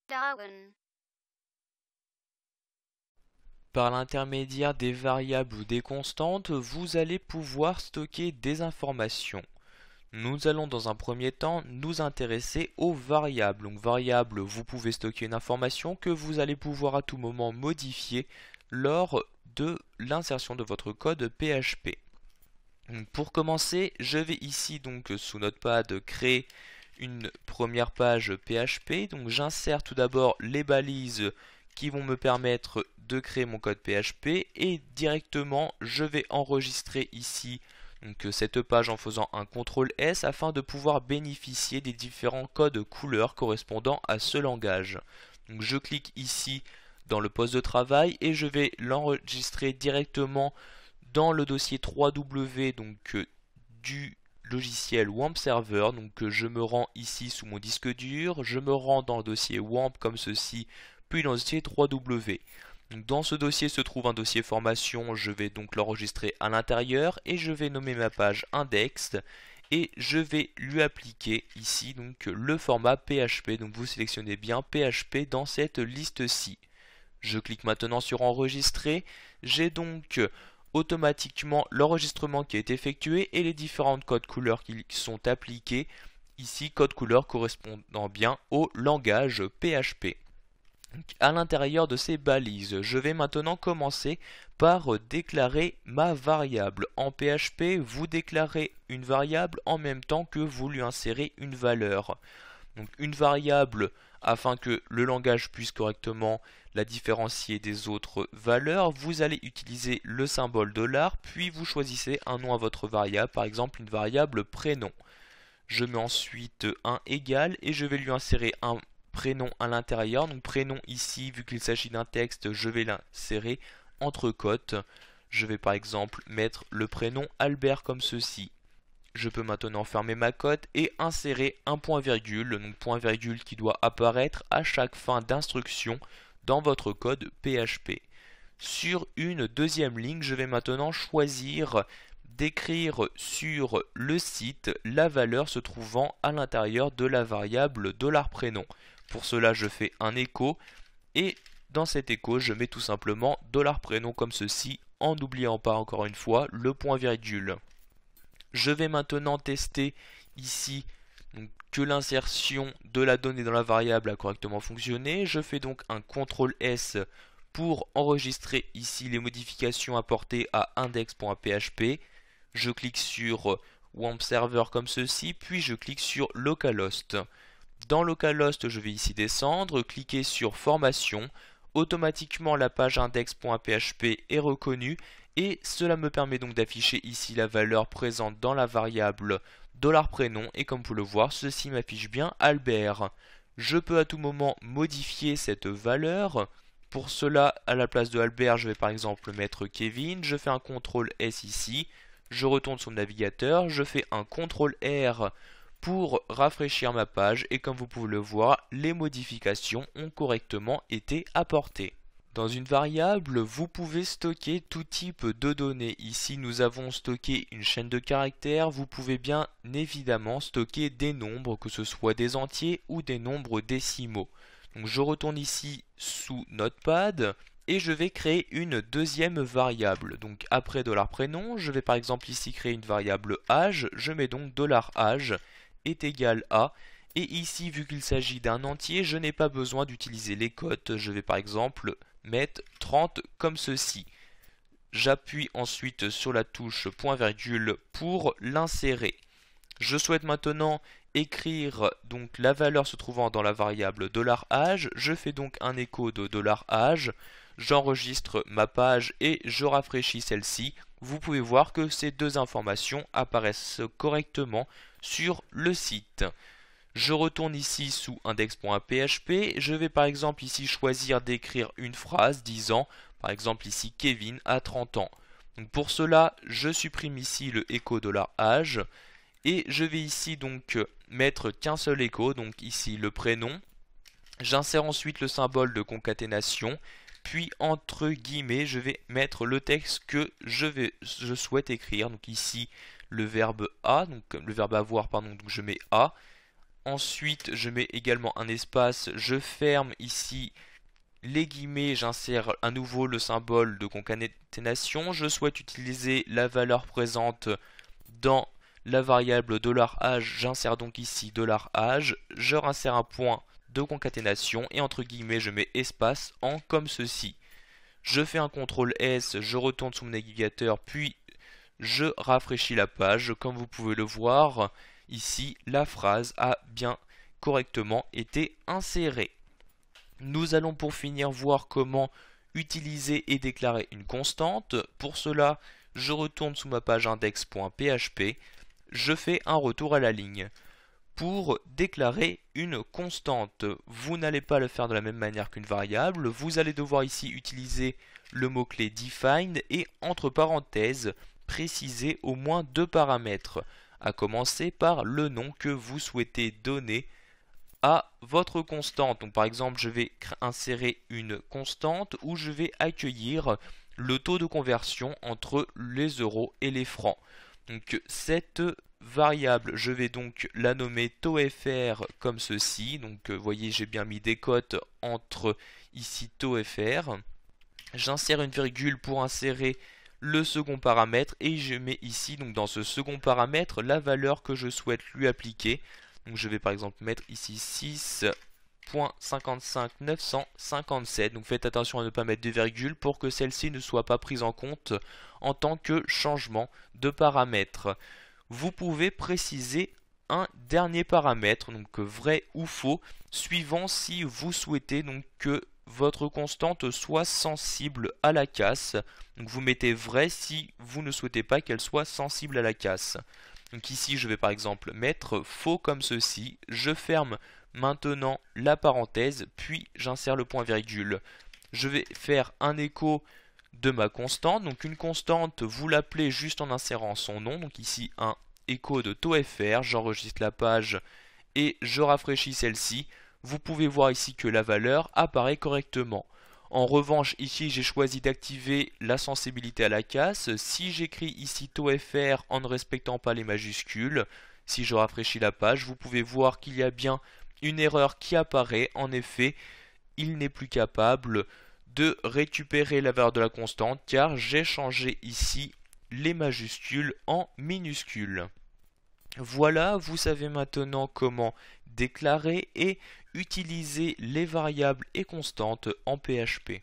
Darwin. Par l'intermédiaire des variables ou des constantes, vous allez pouvoir stocker des informations. Nous allons dans un premier temps nous intéresser aux variables. Donc variables, vous pouvez stocker une information que vous allez pouvoir à tout moment modifier lors de l'insertion de votre code PHP. Donc pour commencer, je vais ici donc sous Notepad créer une première page PHP. Donc j'insère tout d'abord les balises qui vont me permettre de créer mon code PHP et directement je vais enregistrer ici donc cette page en faisant un CTRL S afin de pouvoir bénéficier des différents codes couleurs correspondant à ce langage. Donc je clique ici dans le poste de travail et je vais l'enregistrer directement dans le dossier 3W du logiciel WAMP Server. Donc je me rends ici sous mon disque dur, je me rends dans le dossier WAMP comme ceci, puis dans le dossier 3W. Donc dans ce dossier se trouve un dossier formation, je vais donc l'enregistrer à l'intérieur et je vais nommer ma page index et je vais lui appliquer ici donc le format PHP. Donc vous sélectionnez bien PHP dans cette liste-ci. Je clique maintenant sur enregistrer. J'ai donc automatiquement l'enregistrement qui est effectué et les différentes codes couleurs qui sont appliqués. Ici, code couleur correspondant bien au langage PHP. À l'intérieur de ces balises, je vais maintenant commencer par déclarer ma variable. En PHP, vous déclarez une variable en même temps que vous lui insérez une valeur. Donc une variable, afin que le langage puisse correctement la différencier des autres valeurs, vous allez utiliser le symbole $, puis vous choisissez un nom à votre variable, par exemple une variable prénom. Je mets ensuite un égal et je vais lui insérer un prénom à l'intérieur. Donc prénom ici, vu qu'il s'agit d'un texte, je vais l'insérer entre cotes. Je vais par exemple mettre le prénom Albert comme ceci. Je peux maintenant fermer ma cote et insérer un point virgule, donc point virgule qui doit apparaître à chaque fin d'instruction dans votre code PHP. Sur une deuxième ligne, je vais maintenant choisir d'écrire sur le site la valeur se trouvant à l'intérieur de la variable $prénom. Pour cela, je fais un écho et dans cet écho, je mets tout simplement $prénom comme ceci en n'oubliant pas encore une fois le point virgule. Je vais maintenant tester ici que l'insertion de la donnée dans la variable a correctement fonctionné. Je fais donc un CTRL S pour enregistrer ici les modifications apportées à index.php. Je clique sur WAMP Server comme ceci, puis je clique sur Localhost. Dans Localhost, je vais ici descendre, cliquer sur Formation. Automatiquement, la page index.php est reconnue et cela me permet donc d'afficher ici la valeur présente dans la variable $prénom et comme vous pouvez le voir, ceci m'affiche bien Albert. Je peux à tout moment modifier cette valeur. Pour cela, à la place de Albert, je vais par exemple mettre Kevin. Je fais un CTRL S ici, je retourne sur le navigateur, je fais un CTRL R pour rafraîchir ma page et comme vous pouvez le voir, les modifications ont correctement été apportées. Dans une variable, vous pouvez stocker tout type de données. Ici, nous avons stocké une chaîne de caractères. Vous pouvez bien évidemment stocker des nombres, que ce soit des entiers ou des nombres décimaux. Donc, je retourne ici sous Notepad et je vais créer une deuxième variable. Donc, après $prénom, je vais par exemple ici créer une variable âge. Je mets donc $âge est égal à. Et ici, vu qu'il s'agit d'un entier, je n'ai pas besoin d'utiliser les cotes. Je vais par exemple mettre 30 comme ceci. J'appuie ensuite sur la touche point virgule pour l'insérer. Je souhaite maintenant écrire donc la valeur se trouvant dans la variable $âge. Je fais donc un écho de $âge. J'enregistre ma page et je rafraîchis celle-ci. Vous pouvez voir que ces deux informations apparaissent correctement sur le site. Je retourne ici sous index.php. Je vais par exemple ici choisir d'écrire une phrase disant par exemple ici Kevin a 30 ans. Donc pour cela, je supprime ici le écho $âge et je vais ici donc mettre qu'un seul écho, donc ici le prénom. J'insère ensuite le symbole de concaténation, puis entre guillemets, je vais mettre le texte que je souhaite écrire. Donc ici le verbe a, donc le verbe avoir, pardon, donc je mets a. Ensuite, je mets également un espace, je ferme ici les guillemets, j'insère à nouveau le symbole de concaténation. Je souhaite utiliser la valeur présente dans la variable $âge, j'insère donc ici $âge, je réinsère un point de concaténation et entre guillemets je mets espace en comme ceci. Je fais un CTRL S, je retourne sur mon navigateur, puis je rafraîchis la page. Comme vous pouvez le voir, ici la phrase a bien correctement été insérée. Nous allons pour finir voir comment utiliser et déclarer une constante. Pour cela, je retourne sous ma page index.php, je fais un retour à la ligne. Pour déclarer une constante, vous n'allez pas le faire de la même manière qu'une variable, vous allez devoir ici utiliser le mot-clé define et entre parenthèses préciser au moins deux paramètres, à commencer par le nom que vous souhaitez donner à votre constante. Donc par exemple, je vais insérer une constante où je vais accueillir le taux de conversion entre les euros et les francs. Donc cette variable, je vais donc la nommer TOFR comme ceci. Donc vous voyez, j'ai bien mis des cotes entre ici TOFR. J'insère une virgule pour insérer le second paramètre et je mets ici donc dans ce second paramètre la valeur que je souhaite lui appliquer. Donc je vais par exemple mettre ici 6.55957. Donc faites attention à ne pas mettre de virgule pour que celle-ci ne soit pas prise en compte en tant que changement de paramètre. Vous pouvez préciser un dernier paramètre, donc vrai ou faux, suivant si vous souhaitez donc que votre constante soit sensible à la casse. Donc vous mettez vrai si vous ne souhaitez pas qu'elle soit sensible à la casse. Donc ici je vais par exemple mettre faux comme ceci, je ferme maintenant la parenthèse, puis j'insère le point virgule. Je vais faire un écho de ma constante, donc une constante vous l'appelez juste en insérant son nom, donc ici un écho de TOFR, j'enregistre la page et je rafraîchis celle-ci. Vous pouvez voir ici que la valeur apparaît correctement. En revanche, ici, j'ai choisi d'activer la sensibilité à la casse. Si j'écris ici TOFR en ne respectant pas les majuscules, si je rafraîchis la page, vous pouvez voir qu'il y a bien une erreur qui apparaît. En effet, il n'est plus capable de récupérer la valeur de la constante car j'ai changé ici les majuscules en minuscules. Voilà, vous savez maintenant comment déclarer et utiliser les variables et constantes en PHP.